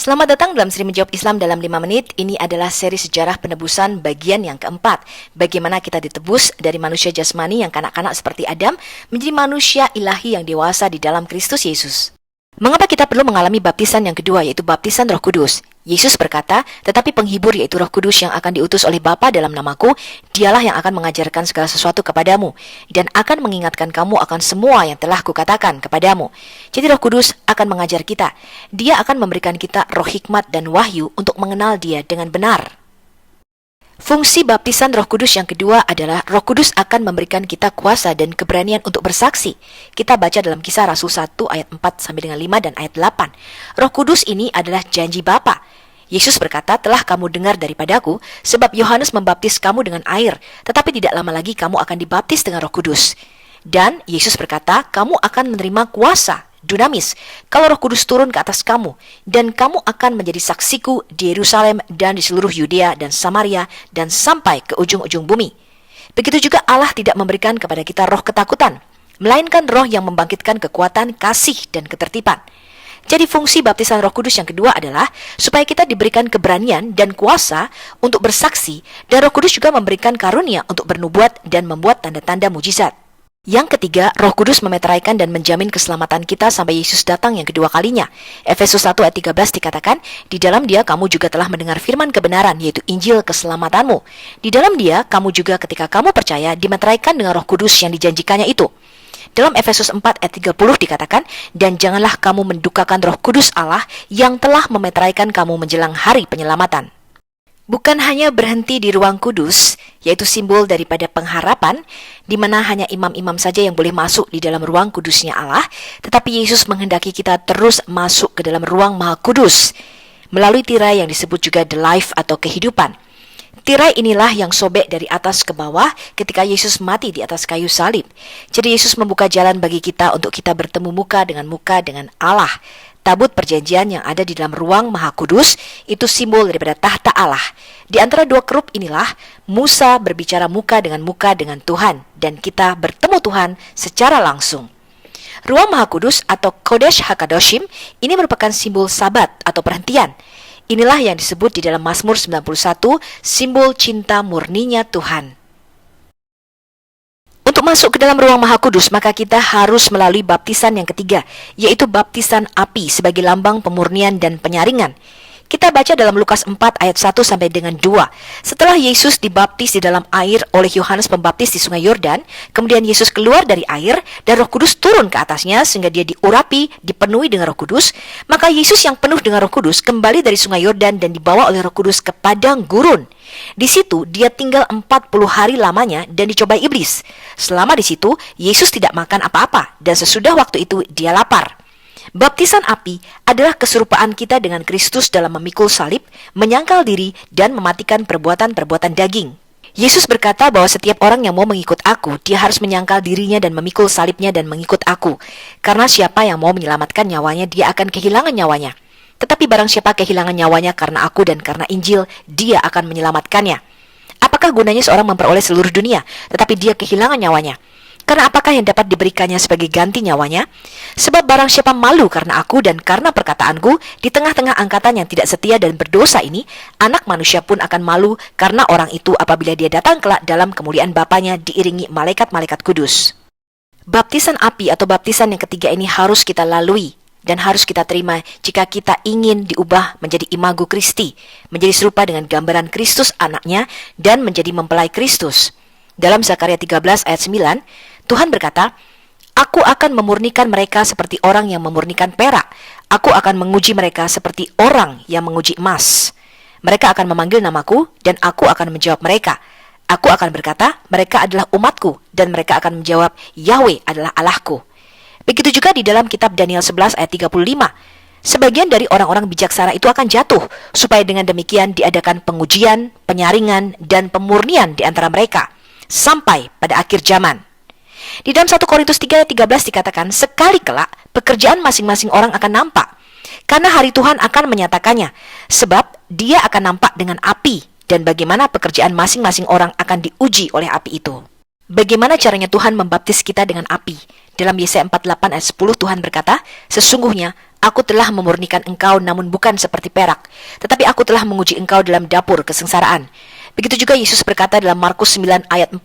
Selamat datang dalam seri Menjawab Islam dalam 5 menit. Ini adalah seri sejarah penebusan bagian yang keempat. Bagaimana kita ditebus dari manusia jasmani yang kanak-kanak seperti Adam menjadi manusia ilahi yang dewasa di dalam Kristus Yesus. Mengapa kita perlu mengalami baptisan yang kedua, yaitu baptisan Roh Kudus? Yesus berkata, tetapi penghibur yaitu Roh Kudus yang akan diutus oleh Bapa dalam namaku, dialah yang akan mengajarkan segala sesuatu kepadamu dan akan mengingatkan kamu akan semua yang telah kukatakan kepadamu. Jadi Roh Kudus akan mengajar kita. Dia akan memberikan kita roh hikmat dan wahyu untuk mengenal Dia dengan benar. Fungsi baptisan Roh Kudus yang kedua adalah Roh Kudus akan memberikan kita kuasa dan keberanian untuk bersaksi. Kita baca dalam Kisah Rasul 1 ayat 4 sampai dengan 5 dan ayat 8. Roh Kudus ini adalah janji Bapa. Yesus berkata, telah kamu dengar daripadaku, sebab Yohanes membaptis kamu dengan air, tetapi tidak lama lagi kamu akan dibaptis dengan Roh Kudus. Dan Yesus berkata, kamu akan menerima kuasa, dunamis, kalau Roh Kudus turun ke atas kamu, dan kamu akan menjadi saksiku di Yerusalem dan di seluruh Yudea dan Samaria dan sampai ke ujung-ujung bumi. Begitu juga Allah tidak memberikan kepada kita roh ketakutan, melainkan roh yang membangkitkan kekuatan, kasih, dan ketertiban. Jadi fungsi baptisan Roh Kudus yang kedua adalah supaya kita diberikan keberanian dan kuasa untuk bersaksi, dan Roh Kudus juga memberikan karunia untuk bernubuat dan membuat tanda-tanda mujizat. Yang ketiga, Roh Kudus memeteraikan dan menjamin keselamatan kita sampai Yesus datang yang kedua kalinya. Efesus 1 ayat 13 dikatakan, di dalam Dia kamu juga telah mendengar firman kebenaran, yaitu Injil keselamatanmu. Di dalam Dia kamu juga ketika kamu percaya dimeteraikan dengan Roh Kudus yang dijanjikannya itu. Dalam Efesus 4 ayat 30 dikatakan, dan janganlah kamu mendukakan Roh Kudus Allah yang telah memeteraikan kamu menjelang hari penyelamatan. Bukan hanya berhenti di ruang kudus, yaitu simbol daripada pengharapan, di mana hanya imam-imam saja yang boleh masuk di dalam ruang kudusnya Allah, tetapi Yesus menghendaki kita terus masuk ke dalam ruang maha kudus, melalui tirai yang disebut juga the life atau kehidupan. Tirai inilah yang sobek dari atas ke bawah ketika Yesus mati di atas kayu salib. Jadi Yesus membuka jalan bagi kita untuk kita bertemu muka dengan Allah. Tabut perjanjian yang ada di dalam ruang maha kudus itu simbol daripada tahta Allah. Di antara dua kerub inilah Musa berbicara muka dengan Tuhan, dan kita bertemu Tuhan secara langsung. Ruang maha kudus atau Kodesh HaKadoshim ini merupakan simbol sabat atau perhentian. Inilah yang disebut di dalam Mazmur 91 simbol cinta murninya Tuhan. Untuk masuk ke dalam ruang maha kudus, maka kita harus melalui baptisan yang ketiga, yaitu baptisan api sebagai lambang pemurnian dan penyaringan. Kita baca dalam Lukas 4 ayat 1 sampai dengan 2. Setelah Yesus dibaptis di dalam air oleh Yohanes Pembaptis di Sungai Yordan, kemudian Yesus keluar dari air dan Roh Kudus turun ke atasnya sehingga dia diurapi, dipenuhi dengan Roh Kudus. Maka Yesus yang penuh dengan Roh Kudus kembali dari Sungai Yordan dan dibawa oleh Roh Kudus ke padang gurun. Di situ dia tinggal 40 hari lamanya dan dicobai iblis. Selama di situ Yesus tidak makan apa-apa dan sesudah waktu itu dia lapar. Baptisan api adalah keserupaan kita dengan Kristus dalam memikul salib, menyangkal diri, dan mematikan perbuatan-perbuatan daging. Yesus berkata bahwa setiap orang yang mau mengikut aku, dia harus menyangkal dirinya dan memikul salibnya dan mengikut aku. Karena siapa yang mau menyelamatkan nyawanya, dia akan kehilangan nyawanya. Tetapi barang siapa kehilangan nyawanya karena aku dan karena Injil, dia akan menyelamatkannya. Apakah gunanya seorang memperoleh seluruh dunia, tetapi dia kehilangan nyawanya? Karena apakah yang dapat diberikannya sebagai ganti nyawanya? Sebab barang siapa malu karena aku dan karena perkataanku di tengah-tengah angkatan yang tidak setia dan berdosa ini, anak manusia pun akan malu karena orang itu apabila dia datang kelak dalam kemuliaan Bapanya diiringi malaikat-malaikat kudus. Baptisan api atau baptisan yang ketiga ini harus kita lalui dan harus kita terima jika kita ingin diubah menjadi imago Kristi, menjadi serupa dengan gambaran Kristus anaknya dan menjadi mempelai Kristus. Dalam Zakaria 13 ayat 9, Tuhan berkata, aku akan memurnikan mereka seperti orang yang memurnikan perak. Aku akan menguji mereka seperti orang yang menguji emas. Mereka akan memanggil namaku dan aku akan menjawab mereka. Aku akan berkata, mereka adalah umatku, dan mereka akan menjawab, Yahweh adalah Allahku. Begitu juga di dalam kitab Daniel 11 ayat 35. Sebagian dari orang-orang bijaksana itu akan jatuh, supaya dengan demikian diadakan pengujian, penyaringan, dan pemurnian di antara mereka, sampai pada akhir zaman. Di dalam 1 Korintus 3 ayat 13 dikatakan, sekali kelak pekerjaan masing-masing orang akan nampak, karena hari Tuhan akan menyatakannya, sebab dia akan nampak dengan api, dan bagaimana pekerjaan masing-masing orang akan diuji oleh api itu. Bagaimana caranya Tuhan membaptis kita dengan api? Dalam Yesaya 48 ayat 10 Tuhan berkata, sesungguhnya Aku telah memurnikan engkau namun bukan seperti perak, tetapi aku telah menguji engkau dalam dapur kesengsaraan. Begitu juga Yesus berkata dalam Markus 9 ayat 49,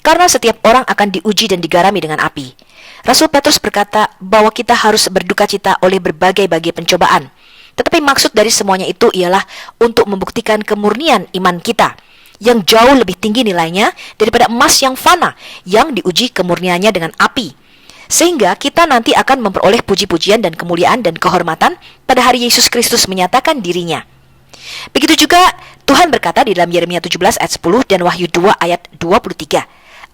karena setiap orang akan diuji dan digarami dengan api. Rasul Petrus berkata bahwa kita harus berduka cita oleh berbagai-bagai pencobaan. Tetapi maksud dari semuanya itu ialah untuk membuktikan kemurnian iman kita, yang jauh lebih tinggi nilainya daripada emas yang fana, yang diuji kemurniannya dengan api. Sehingga kita nanti akan memperoleh puji-pujian dan kemuliaan dan kehormatan pada hari Yesus Kristus menyatakan dirinya. Begitu juga Tuhan berkata di dalam Yeremia 17 ayat 10 dan Wahyu 2 ayat 23,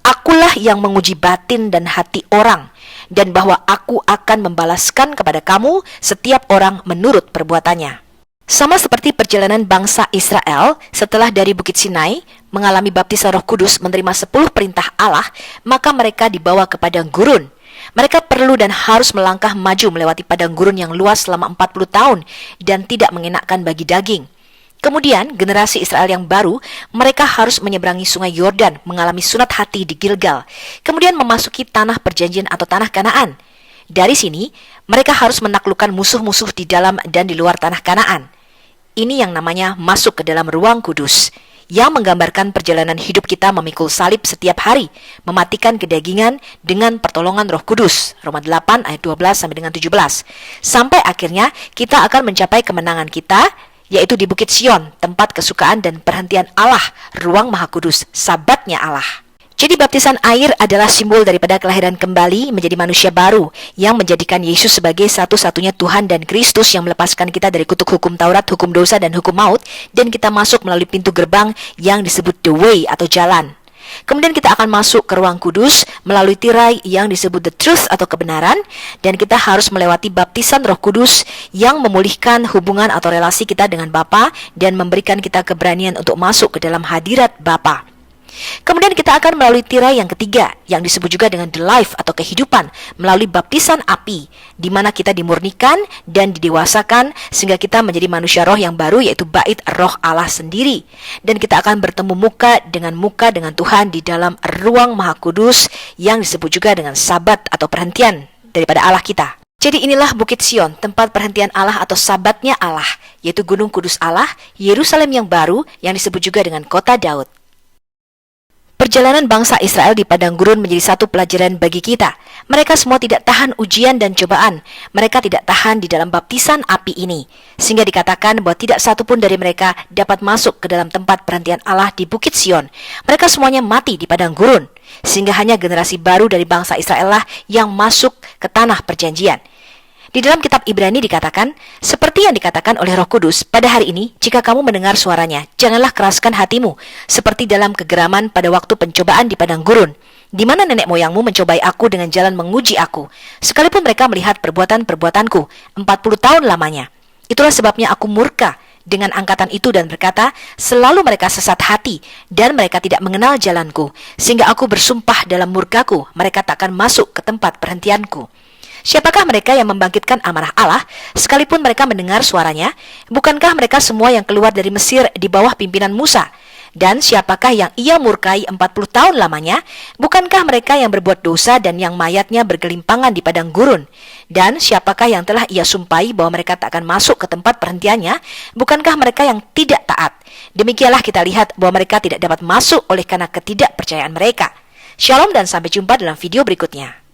Akulah yang menguji batin dan hati orang, dan bahwa aku akan membalaskan kepada kamu setiap orang menurut perbuatannya. Sama seperti perjalanan bangsa Israel setelah dari Bukit Sinai mengalami baptisan Roh Kudus menerima 10 perintah Allah, maka mereka dibawa ke padang gurun. Mereka perlu dan harus melangkah maju melewati padang gurun yang luas selama 40 tahun dan tidak mengenakkan bagi daging. Kemudian generasi Israel yang baru, mereka harus menyeberangi sungai Yordan, mengalami sunat hati di Gilgal, kemudian memasuki tanah perjanjian atau tanah Kanaan. Dari sini, mereka harus menaklukkan musuh-musuh di dalam dan di luar tanah Kanaan. Ini yang namanya masuk ke dalam ruang kudus, yang menggambarkan perjalanan hidup kita memikul salib setiap hari, mematikan kedagingan dengan pertolongan Roh Kudus. Roma 8 ayat 12 sampai dengan 17. Sampai akhirnya kita akan mencapai kemenangan kita, yaitu di Bukit Sion, tempat kesukaan dan perhentian Allah, ruang Maha Kudus, sabatnya Allah. Jadi baptisan air adalah simbol daripada kelahiran kembali menjadi manusia baru yang menjadikan Yesus sebagai satu-satunya Tuhan dan Kristus yang melepaskan kita dari kutuk hukum Taurat, hukum dosa, dan hukum maut, dan kita masuk melalui pintu gerbang yang disebut the way atau jalan. Kemudian kita akan masuk ke ruang kudus melalui tirai yang disebut the truth atau kebenaran, dan kita harus melewati baptisan Roh Kudus yang memulihkan hubungan atau relasi kita dengan Bapa dan memberikan kita keberanian untuk masuk ke dalam hadirat Bapa. Kemudian kita akan melalui tirai yang ketiga yang disebut juga dengan the life atau kehidupan melalui baptisan api, di mana kita dimurnikan dan didewasakan sehingga kita menjadi manusia roh yang baru, yaitu bait roh Allah sendiri, dan kita akan bertemu muka dengan Tuhan di dalam ruang Maha Kudus yang disebut juga dengan sabat atau perhentian daripada Allah kita. Jadi inilah Bukit Sion, tempat perhentian Allah atau sabatnya Allah, yaitu Gunung Kudus Allah, Yerusalem yang baru yang disebut juga dengan Kota Daud. Perjalanan bangsa Israel di padang gurun menjadi satu pelajaran bagi kita. Mereka semua tidak tahan ujian dan cobaan. Mereka tidak tahan di dalam baptisan api ini. Sehingga dikatakan bahwa tidak satu pun dari mereka dapat masuk ke dalam tempat perhentian Allah di Bukit Sion. Mereka semuanya mati di padang gurun. Sehingga hanya generasi baru dari bangsa Israel lah yang masuk ke tanah perjanjian. Di dalam kitab Ibrani dikatakan, seperti yang dikatakan oleh Roh Kudus, pada hari ini, jika kamu mendengar suaranya, janganlah keraskan hatimu, seperti dalam kegeraman pada waktu pencobaan di padang gurun, di mana nenek moyangmu mencobai aku dengan jalan menguji aku, sekalipun mereka melihat perbuatan-perbuatanku, 40 tahun lamanya. Itulah sebabnya aku murka dengan angkatan itu dan berkata, selalu mereka sesat hati, dan mereka tidak mengenal jalanku, sehingga aku bersumpah dalam murkaku, mereka takkan masuk ke tempat perhentianku. Siapakah mereka yang membangkitkan amarah Allah, sekalipun mereka mendengar suaranya? Bukankah mereka semua yang keluar dari Mesir di bawah pimpinan Musa? Dan siapakah yang ia murkai 40 tahun lamanya? Bukankah mereka yang berbuat dosa dan yang mayatnya bergelimpangan di padang gurun? Dan siapakah yang telah ia sumpahi bahwa mereka tak akan masuk ke tempat perhentiannya? Bukankah mereka yang tidak taat? Demikianlah kita lihat bahwa mereka tidak dapat masuk oleh karena ketidakpercayaan mereka. Shalom dan sampai jumpa dalam video berikutnya.